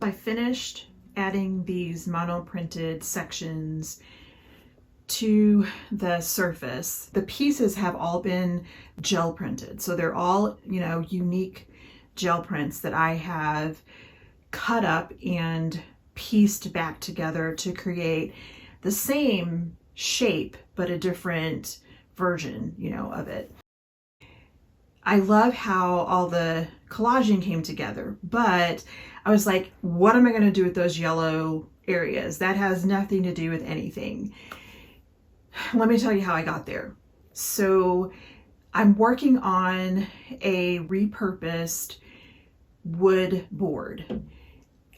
I finished adding these mono printed sections to the surface. The pieces have all been gel printed. So they're all, unique gel prints that I have cut up and pieced back together to create the same shape, but a different version, of it. I love how all the collaging came together, but I was like, what am I going to do with those yellow areas? That has nothing to do with anything. Let me tell you how I got there. So I'm working on a repurposed wood board.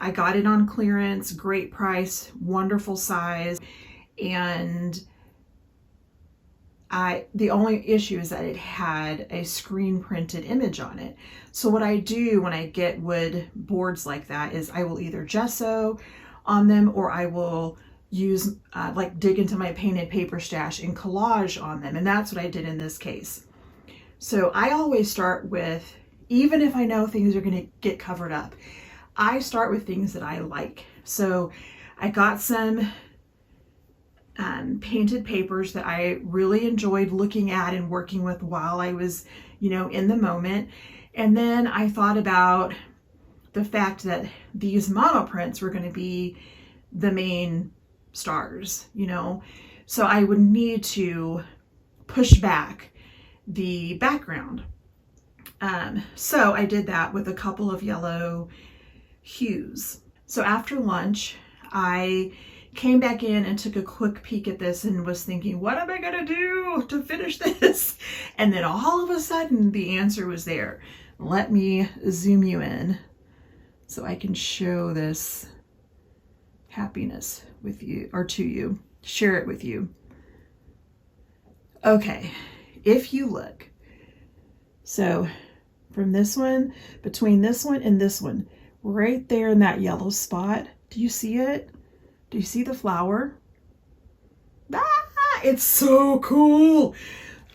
I got it on clearance, great price, wonderful size, and the only issue is that it had a screen printed image on it. So what I do when I get wood boards like that is I will either gesso on them, or I will use dig into my painted paper stash and collage on them. And that's what I did in this case. So I always start with, even if I know things are going to get covered up, I start with things that I like. So I got some painted papers that I really enjoyed looking at and working with while I was, in the moment. And then I thought about the fact that these monoprints were going to be the main stars, so I would need to push back the background. So I did that with a couple of yellow hues. So after lunch, I came back in and took a quick peek at this and was thinking, what am I gonna do to finish this? And then all of a sudden the answer was there. Let me zoom you in so I can show this happiness with you, or to you, share it with you. Okay, if you look, so from this one, between this one and this one, right there in that yellow spot, do you see it? Do you see the flower? It's so cool.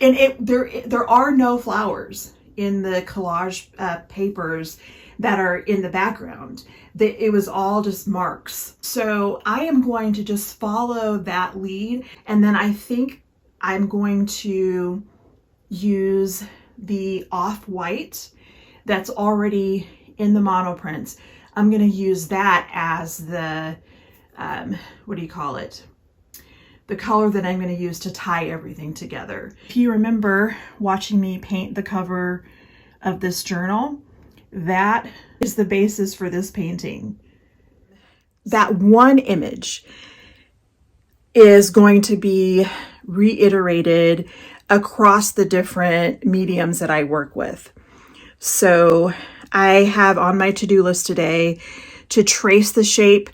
And there are no flowers in the collage papers that are in the background. It was all just marks. So I am going to just follow that lead, and then I think I'm going to use the off-white that's already in the monoprints. I'm going to use that as the what do you call it? The color that I'm going to use to tie everything together. If you remember watching me paint the cover of this journal, that is the basis for this painting. That one image is going to be reiterated across the different mediums that I work with. So I have on my to-do list today to trace the shape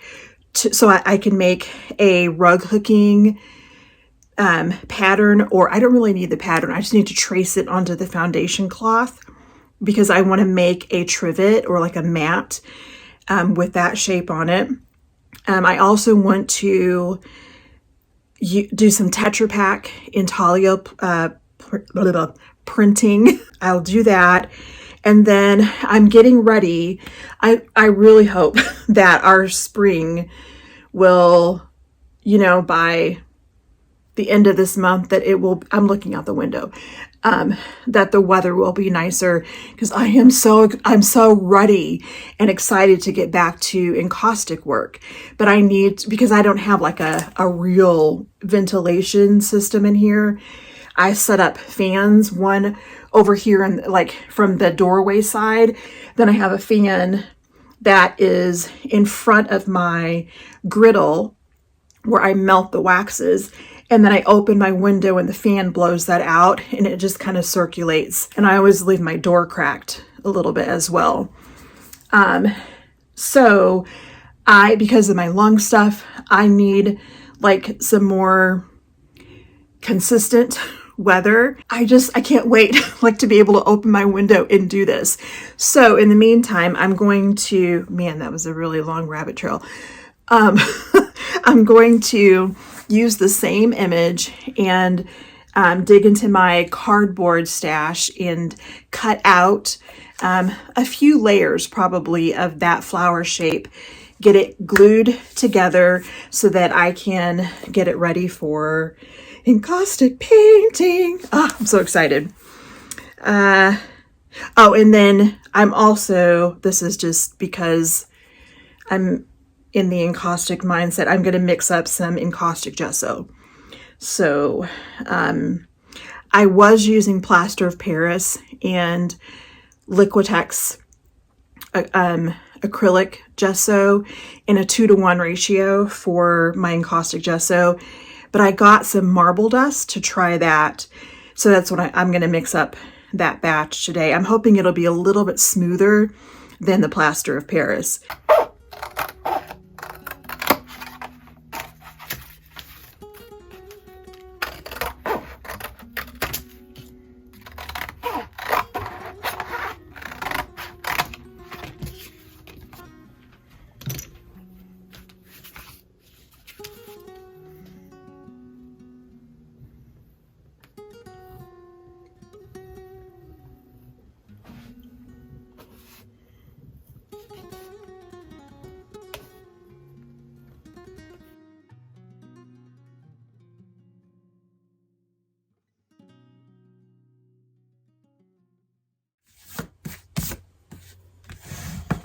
so I can make a rug hooking pattern, or I don't really need the pattern. I just need to trace it onto the foundation cloth because I want to make a trivet or like a mat with that shape on it. I also want to do some Tetra Pak intaglio printing. I'll do that. And then I'm getting ready. I really hope that our spring will, by the end of this month, that it will, I'm looking out the window, that the weather will be nicer, because I'm so ready and excited to get back to encaustic work. But I need, because I don't have like a real ventilation system in here. I set up fans, one over here and like from the doorway side. Then I have a fan that is in front of my griddle where I melt the waxes. And then I open my window and the fan blows that out and it just kind of circulates. And I always leave my door cracked a little bit as well. So because of my lung stuff, I need like some more consistent weather. I can't wait like to be able to open my window and do this. So in the meantime, I'm going to, man, that was a really long rabbit trail. I'm going to use the same image and dig into my cardboard stash and cut out a few layers probably of that flower shape get it glued together so that I can get it ready for encaustic painting. Oh, I'm so excited. Oh, and then I'm also, this is just because I'm in the encaustic mindset, I'm going to mix up some encaustic gesso. So I was using plaster of Paris and Liquitex acrylic gesso in a 2-to-1 ratio for my encaustic gesso, but I got some marble dust to try that. So that's what I'm going to mix up that batch today. I'm hoping it'll be a little bit smoother than the plaster of Paris.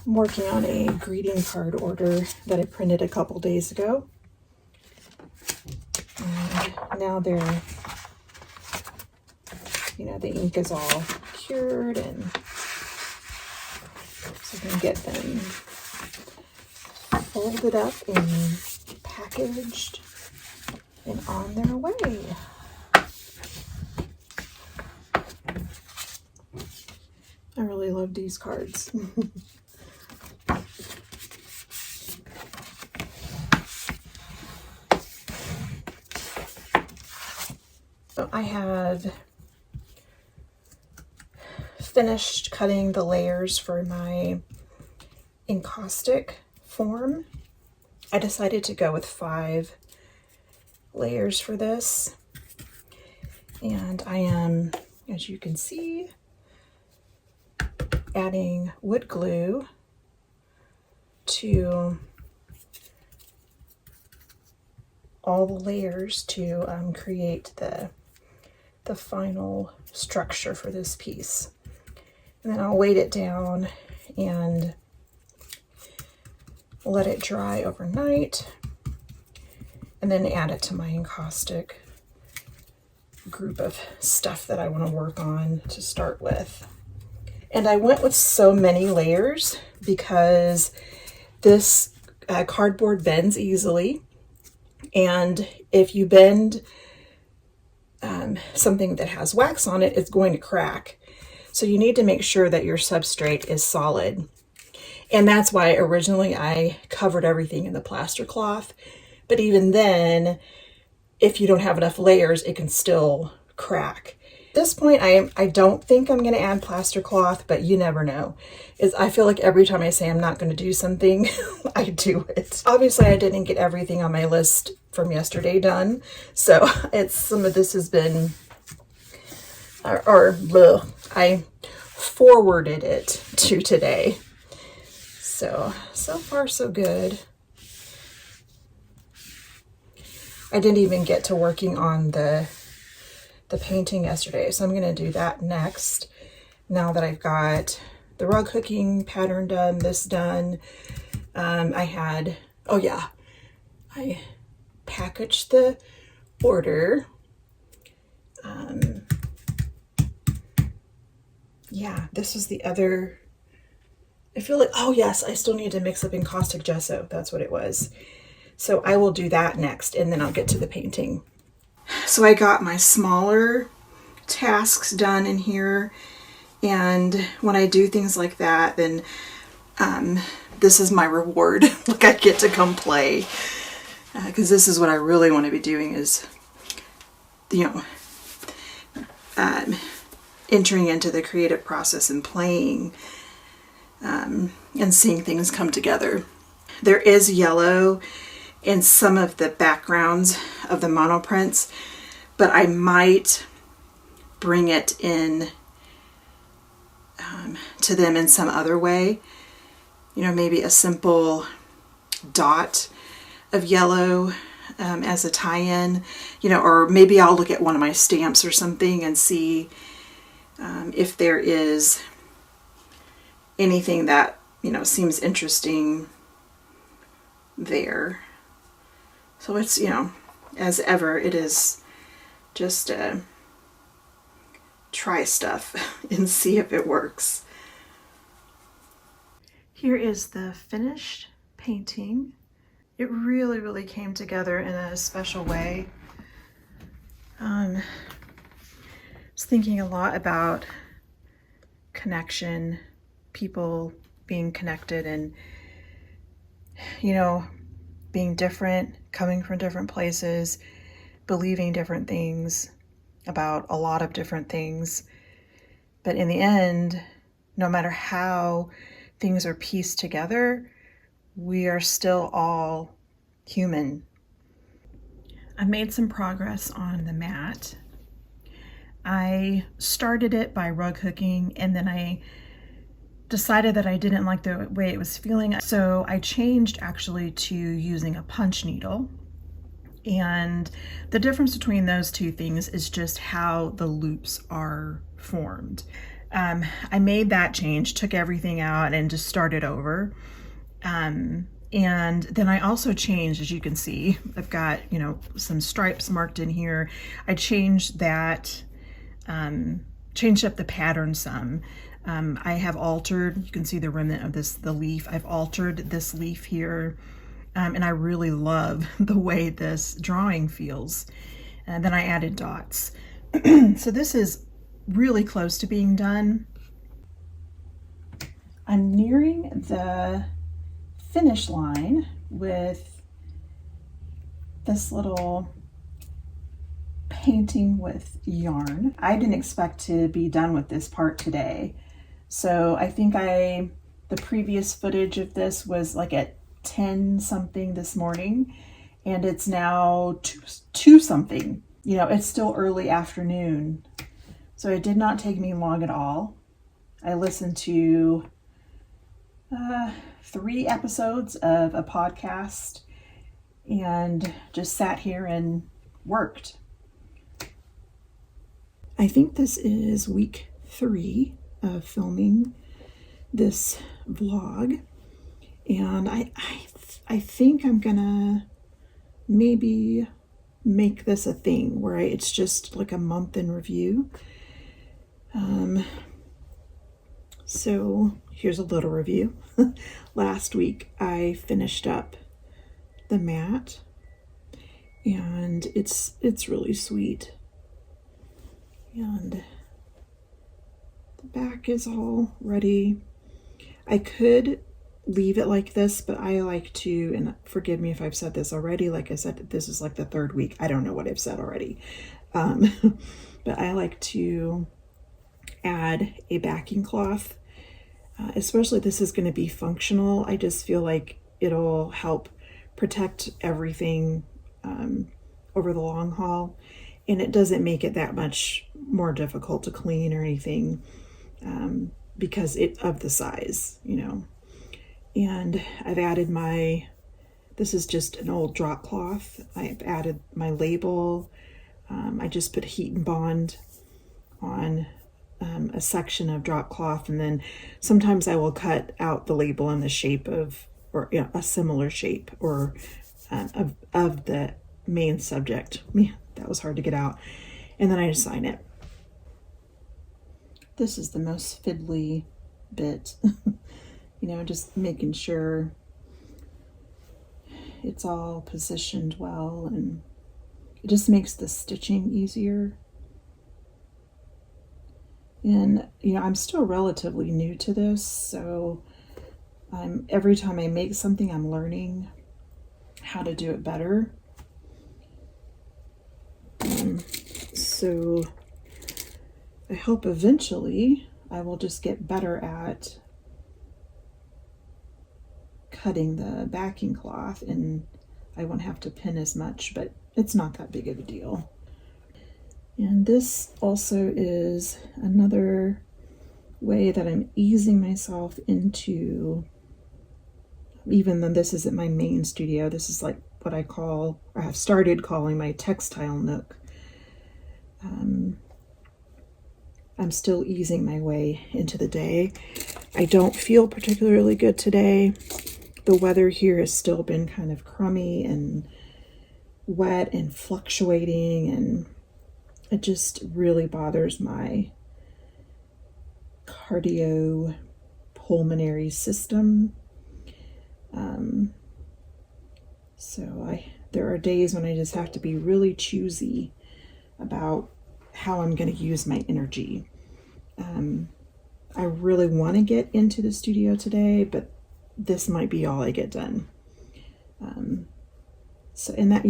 I'm working on a greeting card order that I printed a couple days ago. And now they're, the ink is all cured, and so I can get them folded up and packaged and on their way. I really love these cards. So I have finished cutting the layers for my encaustic form. I decided to go with 5 layers for this, and I am, as you can see, adding wood glue to all the layers to create the final structure for this piece. And then I'll weight it down and let it dry overnight, and then add it to my encaustic group of stuff that I want to work on to start with. And I went with so many layers because this cardboard bends easily, and if you bend something that has wax on it, it's going to crack. So you need to make sure that your substrate is solid. And that's why originally I covered everything in the plaster cloth. But even then, if you don't have enough layers, it can still crack. At this point, I don't think I'm going to add plaster cloth, but you never know. I feel like every time I say I'm not going to do something, I do it. Obviously, I didn't get everything on my list from yesterday done, so some of this has been, I forwarded it to today. So far so good. I didn't even get to working on the painting yesterday, so I'm going to do that next. Now that I've got the rug hooking pattern done, this done, I packaged the order. This was the other, I feel like, oh yes, I still need to mix up encaustic gesso. That's what it was. So I will do that next, and then I'll get to the painting. So I got my smaller tasks done in here, and when I do things like that, then this is my reward. Like, I get to come play, because this is what I really want to be doing, is entering into the creative process and playing, and seeing things come together. There is yellow in some of the backgrounds of the monoprints, but I might bring it in to them in some other way. Maybe a simple dot of yellow as a tie-in, or maybe I'll look at one of my stamps or something and see if there is anything that, seems interesting there. So it's, as ever, it is just try stuff and see if it works. Here is the finished painting. It really, really came together in a special way. I was thinking a lot about connection, people being connected, and, being different, coming from different places, believing different things about a lot of different things. But in the end, no matter how things are pieced together, we are still all human. I made some progress on the mat. I started it by rug hooking, and then I decided that I didn't like the way it was feeling. So I changed actually to using a punch needle. And the difference between those two things is just how the loops are formed. I made that change, took everything out and just started over. And then I also changed, as you can see, I've got, some stripes marked in here. I changed that, changed up the pattern some. I have altered, you can see the remnant of the leaf. I've altered this leaf here. And I really love the way this drawing feels. And then I added dots. So this is really close to being done. I'm nearing the finish line with this little painting with yarn. I didn't expect to be done with this part today. So I think the previous footage of this was like at 10 something this morning, and it's now 2 something. It's still early afternoon. So it did not take me long at all. I listened to 3 episodes of a podcast and just sat here and worked. I think this is week 3 of filming this vlog. And I think I'm gonna maybe make this a thing where it's just like a month in review. So here's a little review. Last week I finished up the mat, and it's really sweet. And the back is all ready. I could leave it like this, but I like to, and forgive me if I've said this already, like I said, this is like the 3rd week. I don't know what I've said already. But I like to add a backing cloth, especially this is going to be functional. I just feel like it'll help protect everything over the long haul, and it doesn't make it that much more difficult to clean or anything because of the size, And I've added this is just an old drop cloth. I've added my label. I just put heat and bond on a section of drop cloth, and then sometimes I will cut out the label in the shape of, or a similar shape, or of the main subject. Yeah, that was hard to get out. And then I just sign it. This is the most fiddly bit. Just making sure it's all positioned well, and it just makes the stitching easier. And, I'm still relatively new to this, so every time I make something, I'm learning how to do it better. So I hope eventually I will just get better at cutting the backing cloth, and I won't have to pin as much, but it's not that big of a deal. And this also is another way that I'm easing myself into even though this isn't my main studio, this is like what I have started calling my textile nook. I'm still easing my way into the day. I don't feel particularly good today. The weather here has still been kind of crummy and wet and fluctuating, and it just really bothers my cardiopulmonary system. So there are days when I just have to be really choosy about how I'm going to use my energy. I really want to get into the studio today, but this might be all I get done. So, and that,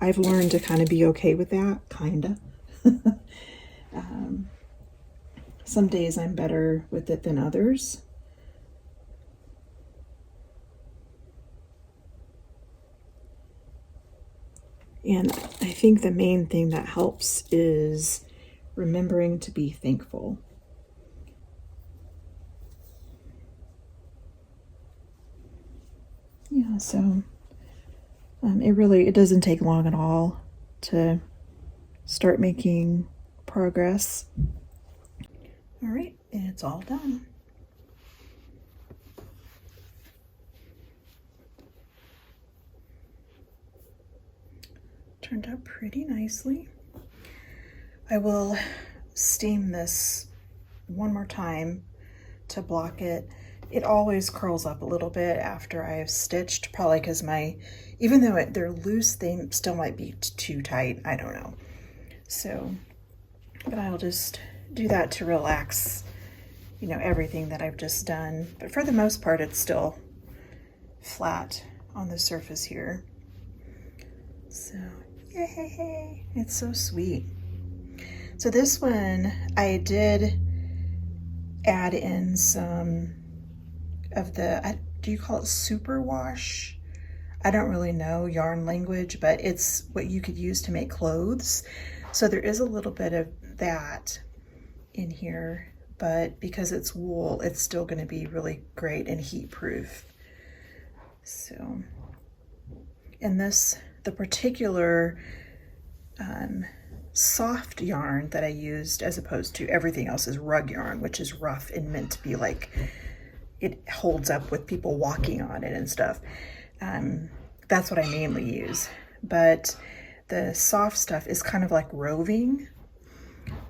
I've learned to kind of be okay with that, kind of. Some days I'm better with it than others. And I think the main thing that helps is remembering to be thankful. Yeah, so it doesn't take long at all to start making progress. All right, and it's all done. Turned out pretty nicely. I will steam this one more time to block it. It always curls up a little bit after I have stitched, probably because even though they're loose, they still might be too tight. I don't know. So, but I'll just do that to relax, everything that I've just done. But for the most part, it's still flat on the surface here. So, yay! It's so sweet. So this one, I did add in some of do you call it superwash? I don't really know yarn language, but it's what you could use to make clothes. So there is a little bit of that in here, but because it's wool, it's still going to be really great and heat proof. So, and the particular soft yarn that I used, as opposed to everything else, is rug yarn, which is rough and meant to be like, it holds up with people walking on it and stuff. That's what I mainly use. But the soft stuff is kind of like roving.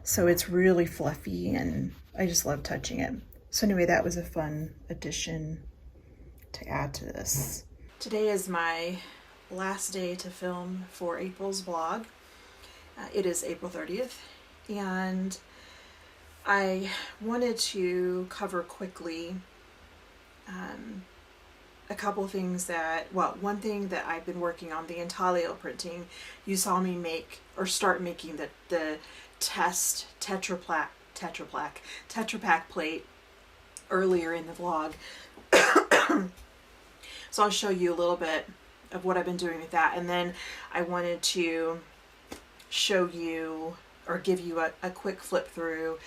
So it's really fluffy and I just love touching it. So anyway, that was a fun addition to add to this. Today is my last day to film for April's vlog. It is April 30th, and I wanted to cover quickly a couple things one thing that I've been working on, the intaglio printing. You saw me start making the test Tetra Pak plate earlier in the vlog. So I'll show you a little bit of what I've been doing with that, and then I wanted to show you or give you a quick flip through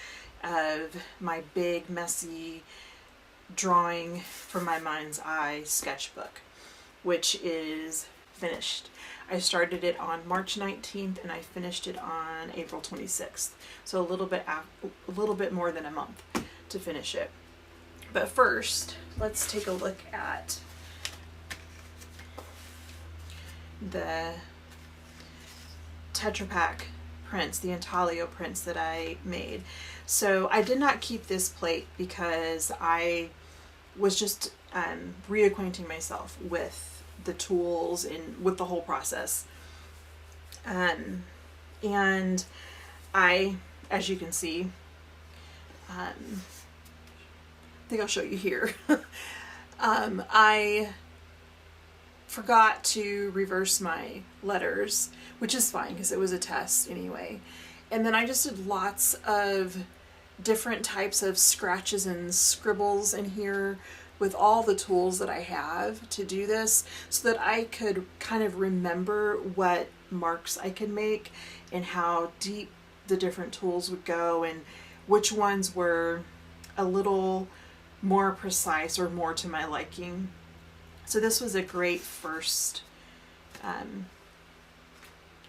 of my big messy drawing from my mind's eye sketchbook, which is finished. I started it on March 19th and I finished it on April 26th. So a little bit more than a month to finish it. But first, let's take a look at the Tetra Pak prints, the intaglio prints that I made. So I did not keep this plate because I was just reacquainting myself with the tools and with the whole process. And I, as you can see, I think I'll show you here. I forgot to reverse my letters, which is fine because it was a test anyway. And then I just did lots of different types of scratches and scribbles in here with all the tools that I have to do this, so that I could kind of remember what marks I could make and how deep the different tools would go and which ones were a little more precise or more to my liking. So this was a great first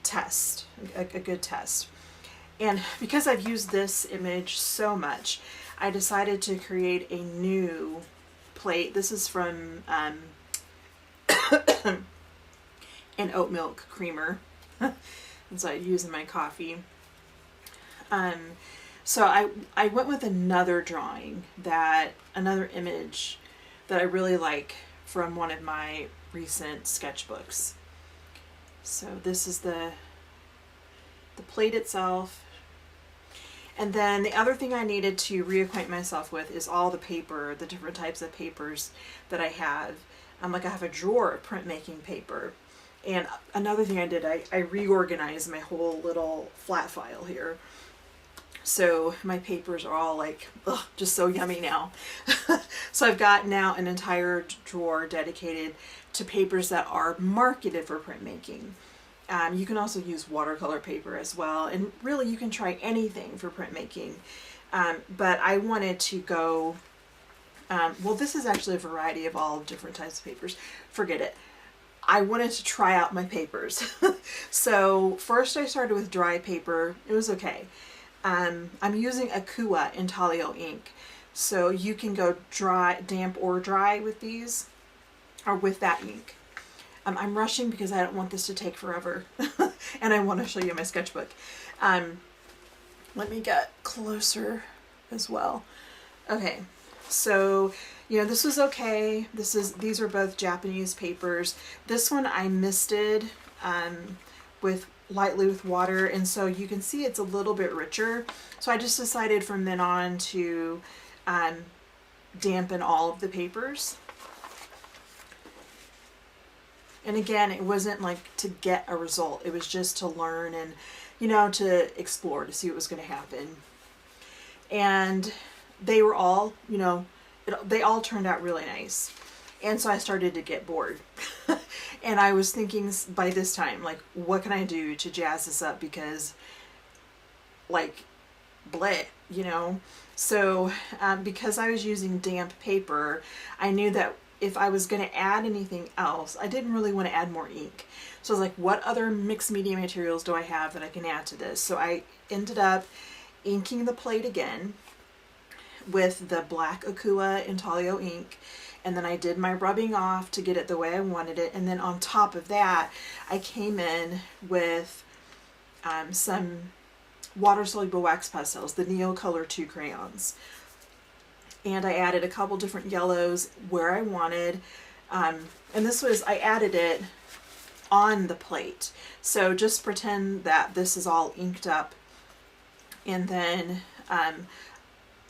test, a good test. And because I've used this image so much, I decided to create a new plate. This is from an oat milk creamer. That's what I use in my coffee. So I went with another another image that I really like from one of my recent sketchbooks. So this is the plate itself. And then the other thing I needed to reacquaint myself with is all the paper, the different types of papers that I have. Like I have a drawer of printmaking paper. And another thing I did, I reorganized my whole little flat file here. So my papers are all like, just so yummy now. So I've got now an entire drawer dedicated to papers that are marketed for printmaking. You can also use watercolor paper as well, and really you can try anything for printmaking. But I wanted to go, well, this is actually a variety of all different types of papers. Forget it. I wanted to try out my papers. So first I started with dry paper. It was okay. I'm using Akua Intaglio ink. So you can go dry, damp or dry with these, or with that ink. I'm rushing because I don't want this to take forever. And I want to show you my sketchbook. Let me get closer as well. Okay, so this was okay. These are both Japanese papers. This one I misted lightly with water, and so you can see it's a little bit richer. So I just decided from then on to dampen all of the papers. And again, it wasn't like to get a result. It was just to learn and, to explore, to see what was going to happen. And they were all, they all turned out really nice. And so I started to get bored. And I was thinking by this time, like, what can I do to jazz this up? Because, like, bleh, So because I was using damp paper, I knew that if I was going to add anything else, I didn't really want to add more ink. So I was like, what other mixed media materials do I have that I can add to this? So I ended up inking the plate again with the black Akua Intaglio ink. And then I did my rubbing off to get it the way I wanted it. And then on top of that, I came in with some water-soluble wax pastels, the Neocolor 2 crayons. And I added a couple different yellows where I wanted. And I added it on the plate. So just pretend that this is all inked up. And then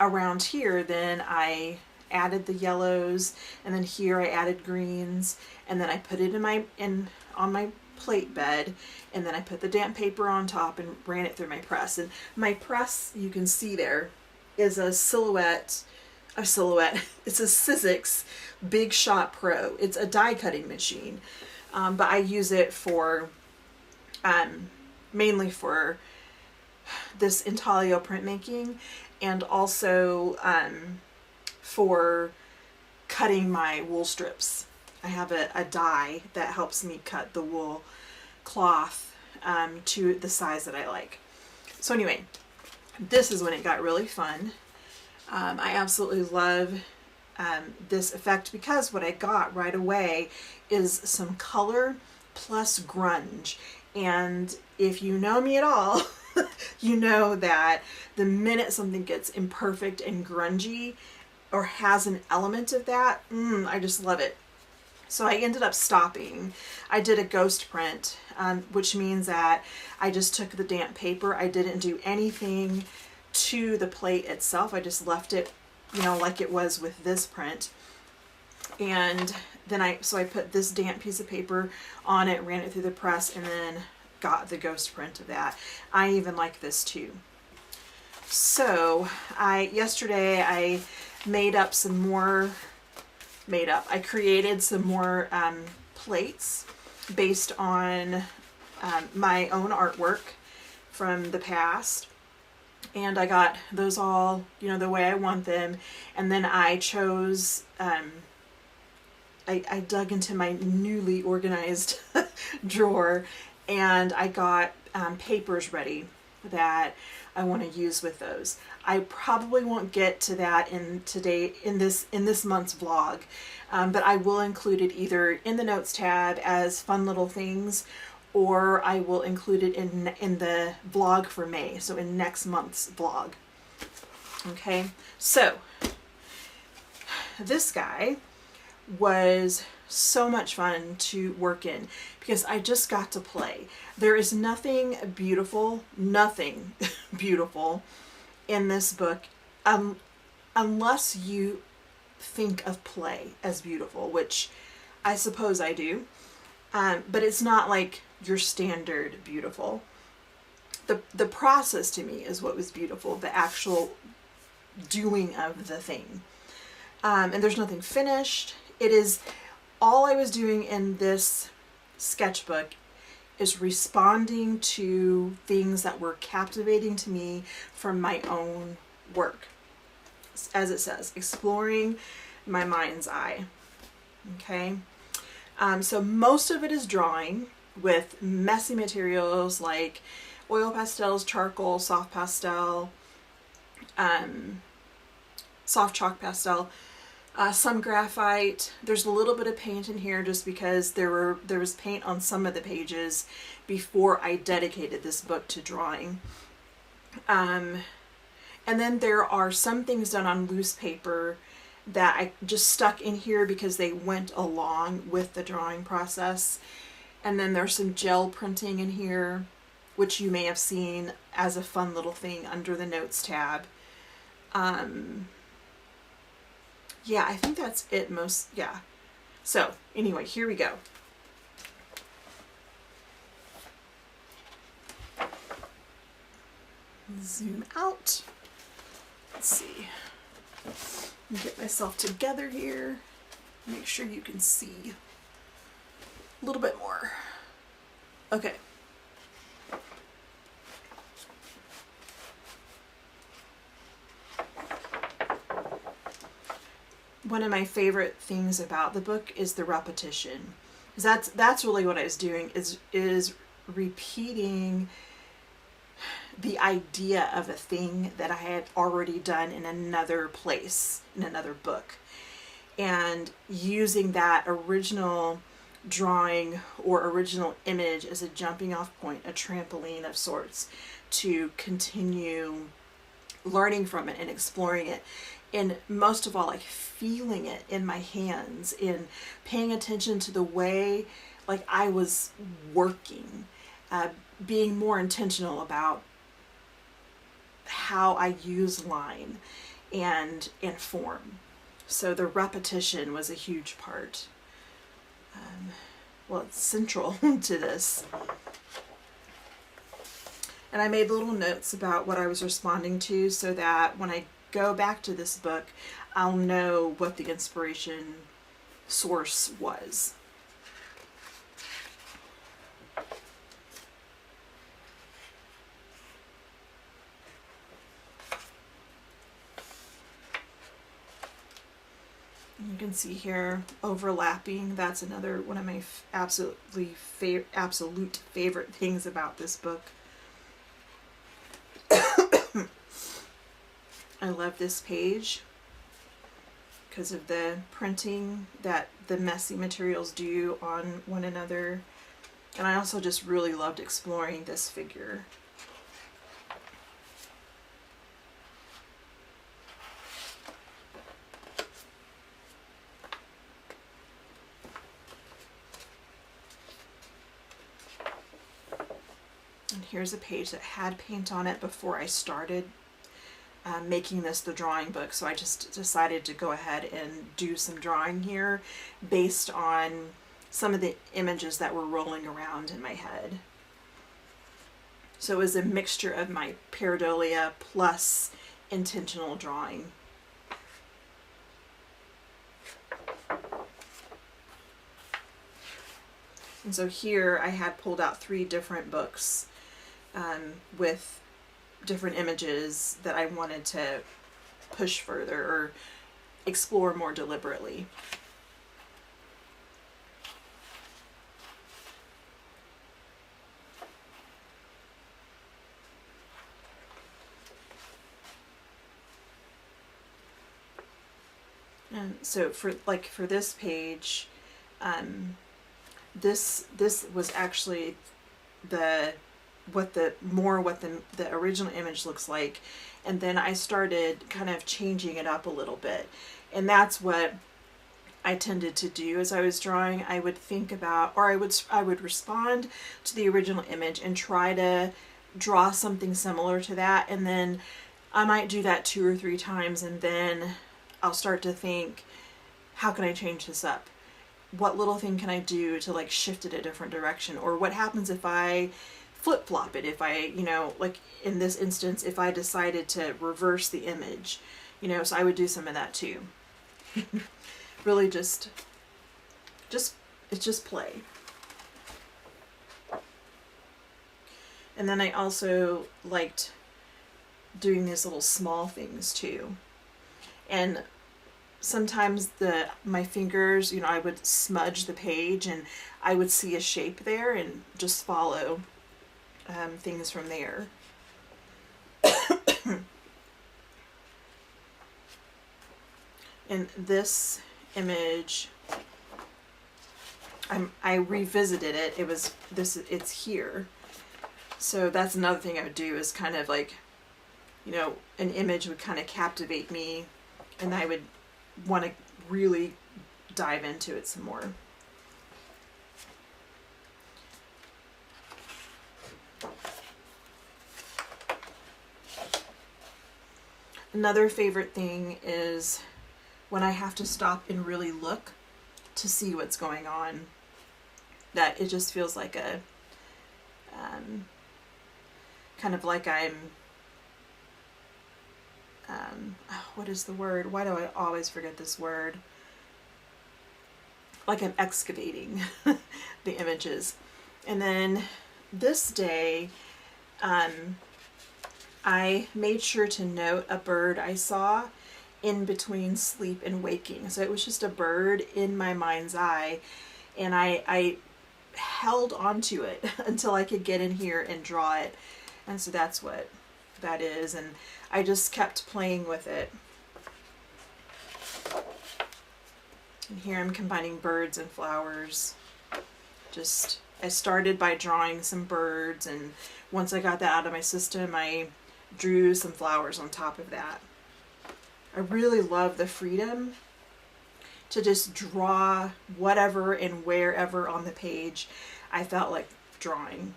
around here, then I added the yellows, and then here I added greens, and then I put it on my plate bed, and then I put the damp paper on top and ran it through my press. And my press, you can see there, is a silhouette. It's a Sizzix Big Shot Pro. It's a die cutting machine, but I use it for mainly for this intaglio printmaking, and also for cutting my wool strips. I have a die that helps me cut the wool cloth to the size that I like. So anyway, this is when it got really fun. I absolutely love this effect because what I got right away is some color plus grunge. And if you know me at all, you know that the minute something gets imperfect and grungy or has an element of that, I just love it. So I ended up stopping. I did a ghost print, which means that I just took the damp paper. I didn't do anything to the plate itself. I just left it, like it was with this print. And then I put this damp piece of paper on it, ran it through the press, and then got the ghost print of that. I even like this too. So yesterday I created some more plates based on my own artwork from the past. And I got those all, the way I want them. And then I chose I dug into my newly organized drawer, and I got papers ready that I want to use with those. I probably won't get to that in this month's vlog, but I will include it either in the notes tab as fun little things, or I will include it in the vlog for May, so in next month's vlog. Okay, so this guy was so much fun to work in because I just got to play. There is nothing beautiful in this book unless you think of play as beautiful, which I suppose I do, but it's not like your standard beautiful. The process to me is what was beautiful, the actual doing of the thing. And there's nothing finished. It is, all I was doing in this sketchbook is responding to things that were captivating to me from my own work. As it says, exploring my mind's eye. Okay. So most of it is drawing with messy materials like oil pastels, charcoal, soft pastel, soft chalk pastel, some graphite. There's a little bit of paint in here just because there was paint on some of the pages before I dedicated this book to drawing. And then there are some things done on loose paper that I just stuck in here because they went along with the drawing process. And then there's some gel printing in here, which you may have seen as a fun little thing under the notes tab. Yeah, I think that's it yeah. So anyway, here we go. Zoom out. Let's see. Get myself together here. Make sure you can see a little bit more. Okay. One of my favorite things about the book is the repetition. That's really what I was doing, is repeating the idea of a thing that I had already done in another place, in another book, and using that original drawing or original image as a jumping off point, a trampoline of sorts, to continue learning from it and exploring it. And most of all, like feeling it in my hands, in paying attention to the way like I was working, being more intentional about how I use line and form. So the repetition was a huge part. Well, it's central to this. And I made little notes about what I was responding to so that when I go back to this book, I'll know what the inspiration source was. You can see here overlapping. That's another one of my absolute favorite things about this book. I love this page because of the printing that the messy materials do on one another. And I also just really loved exploring this figure. And here's a page that had paint on it before I started making this the drawing book, so I just decided to go ahead and do some drawing here based on some of the images that were rolling around in my head. So it was a mixture of my pareidolia plus intentional drawing. And so here I had pulled out 3 different books with different images that I wanted to push further or explore more deliberately. And so for this page, this was actually what the original image looks like, and then I started kind of changing it up a little bit, and that's what I tended to do as I was drawing. I would think about, or I would respond to the original image and try to draw something similar to that, and then I might do that 2 or 3 times, and then I'll start to think, how can I change this up? What little thing can I do to like shift it a different direction? Or what happens if I flip-flop it? If I, you know, like in this instance, if I decided to reverse the image, you know, so I would do some of that too. Really it's just play. And then I also liked doing these little small things too. And sometimes my fingers, you know, I would smudge the page and I would see a shape there and just follow things from there. And this image, I revisited it. It's here. So that's another thing I would do, is kind of like, you know, an image would kind of captivate me and I would want to really dive into it some more. Another favorite thing is when I have to stop and really look to see what's going on. That it just feels like a kind of like I'm what is the word? Why do I always forget this word? Like I'm excavating the images. And then this day, I made sure to note a bird I saw in between sleep and waking. So it was just a bird in my mind's eye, and I held onto it until I could get in here and draw it. And so that's what that is, and I just kept playing with it. And here I'm combining birds and flowers. I started by drawing some birds, and once I got that out of my system, I drew some flowers on top of that. I really love the freedom to just draw whatever and wherever on the page I felt like drawing.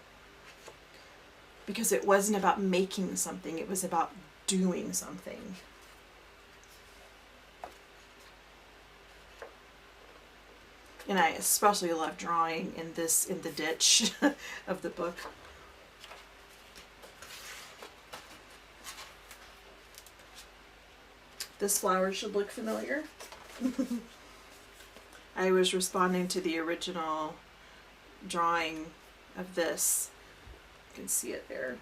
Because it wasn't about making something, it was about doing something. And I especially love drawing in the ditch of the book. This flower should look familiar. I was responding to the original drawing of this. You can see it there.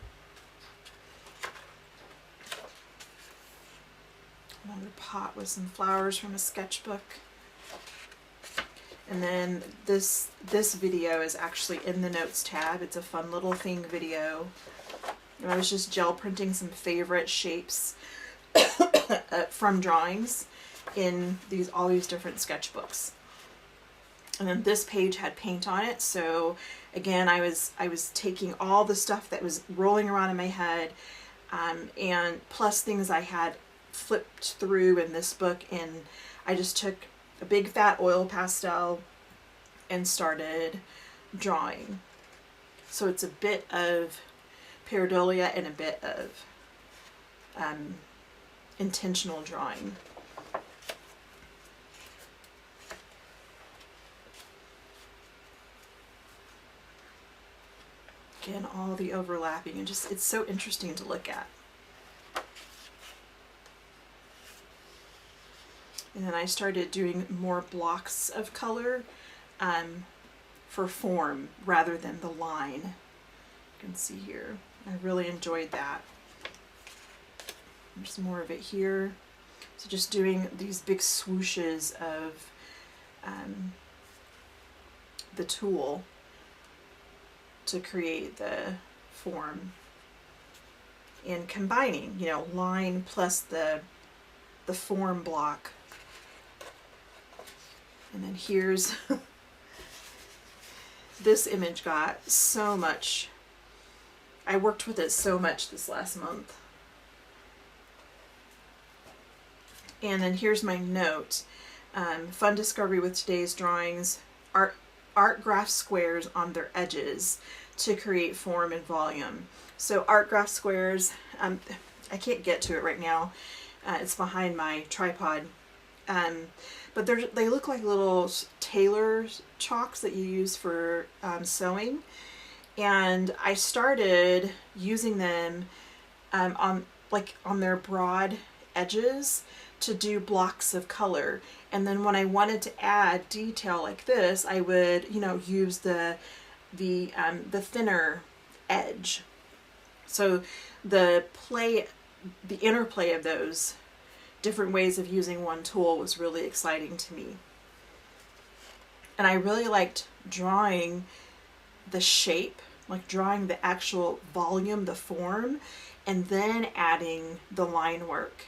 Another pot with some flowers from a sketchbook. And then this video is actually in the notes tab. It's a fun little thing video. And I was just gel printing some favorite shapes from drawings in all these different sketchbooks. And then this page had paint on it, so again I was taking all the stuff that was rolling around in my head, and plus things I had flipped through in this book, and I just took a big fat oil pastel and started drawing. So it's a bit of pareidolia and a bit of intentional drawing. Again, all the overlapping, and just it's so interesting to look at. And then I started doing more blocks of color for form rather than the line. You can see here. I really enjoyed that. There's more of it here. So just doing these big swooshes of the tool to create the form, and combining, you know, line plus the form block And then here's this image got so much. I worked with it so much this last month. And then here's my note. Fun discovery with today's drawings. Art graph squares on their edges to create form and volume. So art graph squares, I can't get to it right now. It's behind my tripod. But they look like little tailor chalks that you use for sewing. And I started using them on their broad edges to do blocks of color. And then when I wanted to add detail like this, I would, use the thinner edge. So the interplay of those different ways of using one tool was really exciting to me. And I really liked drawing the shape, like drawing the actual volume, the form, and then adding the line work.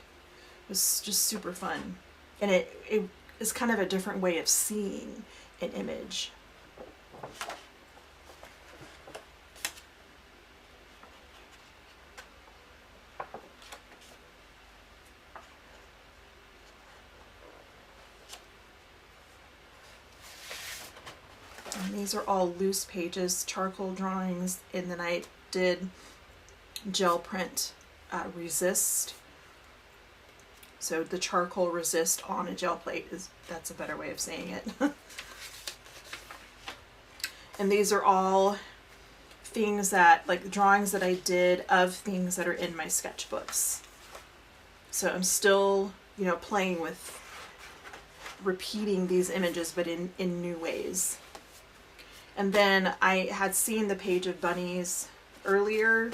It was just super fun. And it is kind of a different way of seeing an image. And these are all loose pages, charcoal drawings, and then I did gel print resist. So the charcoal resist on a gel plate that's a better way of saying it. And these are all things that, like drawings that I did of things that are in my sketchbooks. So I'm still, playing with repeating these images, but in new ways. And then I had seen the page of bunnies earlier.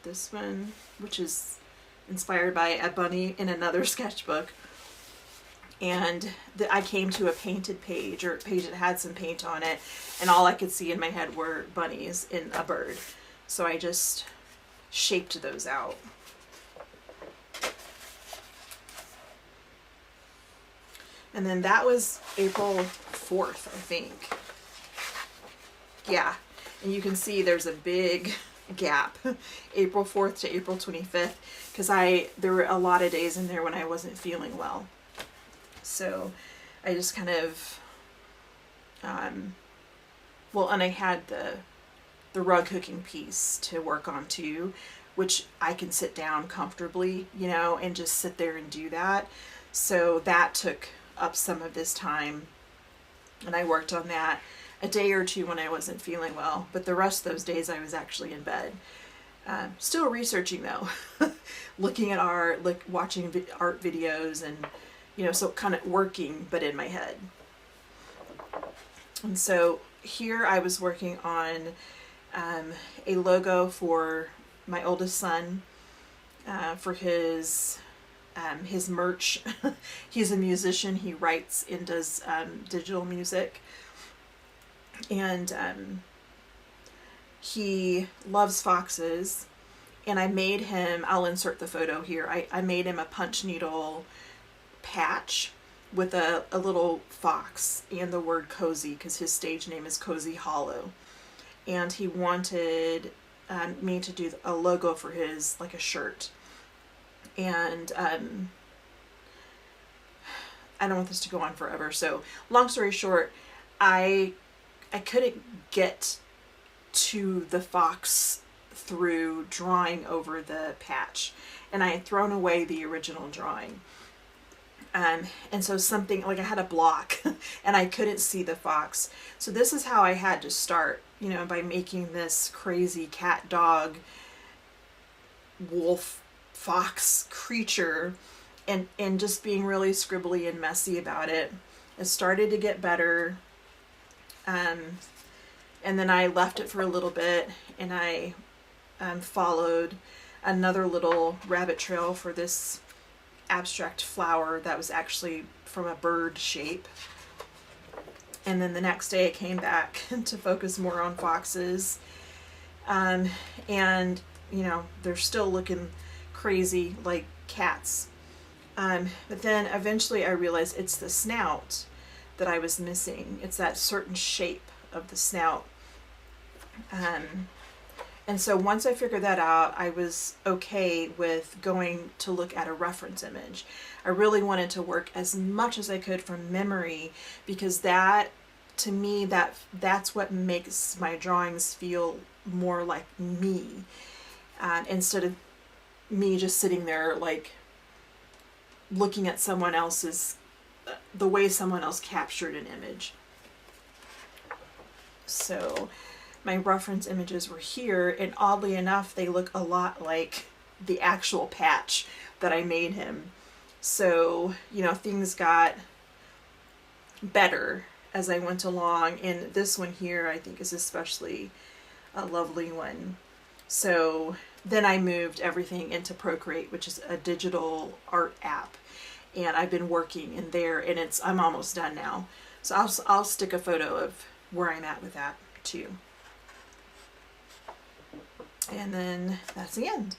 This one, which is inspired by a bunny in another sketchbook. And I came to a painted page, or a page that had some paint on it, and all I could see in my head were bunnies in a bird. So I just shaped those out. And then that was April 4th, I think. Yeah, and you can see there's a big gap, April 4th to April 25th, because there were a lot of days in there when I wasn't feeling well. So I just kind of, and I had the rug hooking piece to work on too, which I can sit down comfortably, and just sit there and do that. So that took up some of this time, and I worked on that a day or two when I wasn't feeling well, but the rest of those days I was actually in bed. Still researching though, looking at art, watching art videos, and so kind of working, but in my head. And so here I was working on a logo for my oldest son, for his merch. He's a musician. He writes and does digital music. And he loves foxes, and I made him, I'll insert the photo here, I made him a punch needle patch with a little fox and the word cozy, because his stage name is Cozy Hollow. And he wanted me to do a logo for his, like a shirt. And I don't want this to go on forever, so long story short, I couldn't get to the fox through drawing over the patch, and I had thrown away the original drawing. And so something, like I had a block and I couldn't see the fox. So this is how I had to start, by making this crazy cat, dog, wolf, fox creature, and just being really scribbly and messy about it. It started to get better. And then I left it for a little bit, and I followed another little rabbit trail for this abstract flower that was actually from a bird shape. And then the next day I came back to focus more on foxes. And, they're still looking crazy like cats. But then eventually I realized it's the snout. that I was missing. It's that certain shape of the snout. And so once I figured that out, I was okay with going to look at a reference image. I really wanted to work as much as I could from memory, because that, to me, that's what makes my drawings feel more like me, instead of me just sitting there like looking at someone else's, the way someone else captured an image. So my reference images were here, and oddly enough, they look a lot like the actual patch that I made him. So, you know, things got better as I went along, and this one here I think is especially a lovely one. So then I moved everything into Procreate, which is a digital art app, and I've been working in there, and I'm almost done now. So I'll stick a photo of where I'm at with that too. And then that's the end.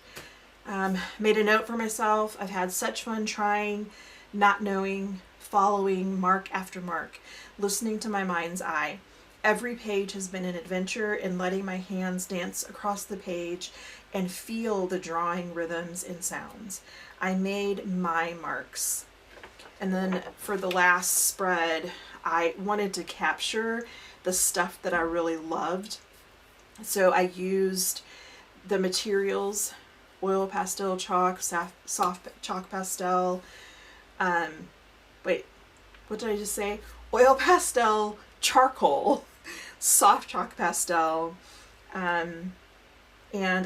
Made a note for myself. I've had such fun trying, not knowing, following mark after mark, listening to my mind's eye. Every page has been an adventure in letting my hands dance across the page and feel the drawing rhythms and sounds. I made my marks. And then for the last spread, I wanted to capture the stuff that I really loved. So I used the materials, oil pastel chalk, soft chalk pastel, wait, what did I just say? Oil pastel, charcoal, soft chalk pastel, and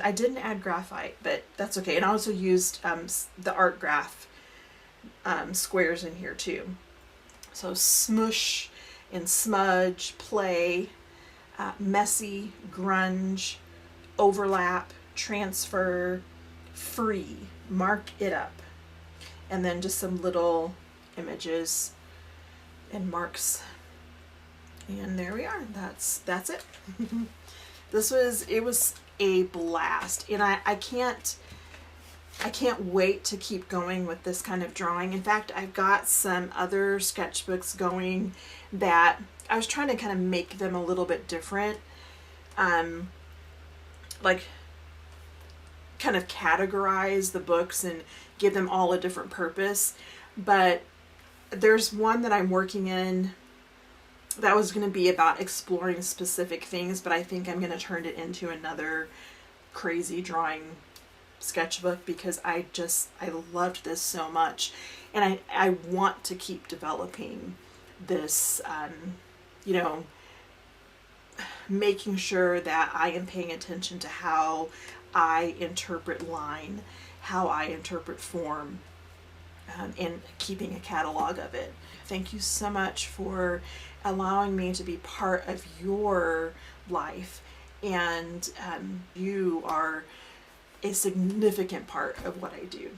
I didn't add graphite, but that's okay. And I also used the art graph squares in here too. So smush and smudge, play, messy, grunge, overlap, transfer, free, mark it up, and then just some little images and marks, and there we are. That's it. It was a blast, and I can't wait to keep going with this kind of drawing. In fact, I've got some other sketchbooks going that I was trying to kind of make them a little bit different, like kind of categorize the books and give them all a different purpose. But there's one that I'm working in that was going to be about exploring specific things, but I think I'm going to turn it into another crazy drawing sketchbook, because I loved this so much, and I want to keep developing this, you know, making sure that I am paying attention to how I interpret line, how I interpret form, and keeping a catalog of it. Thank you so much for allowing me to be part of your life, and you are a significant part of what I do.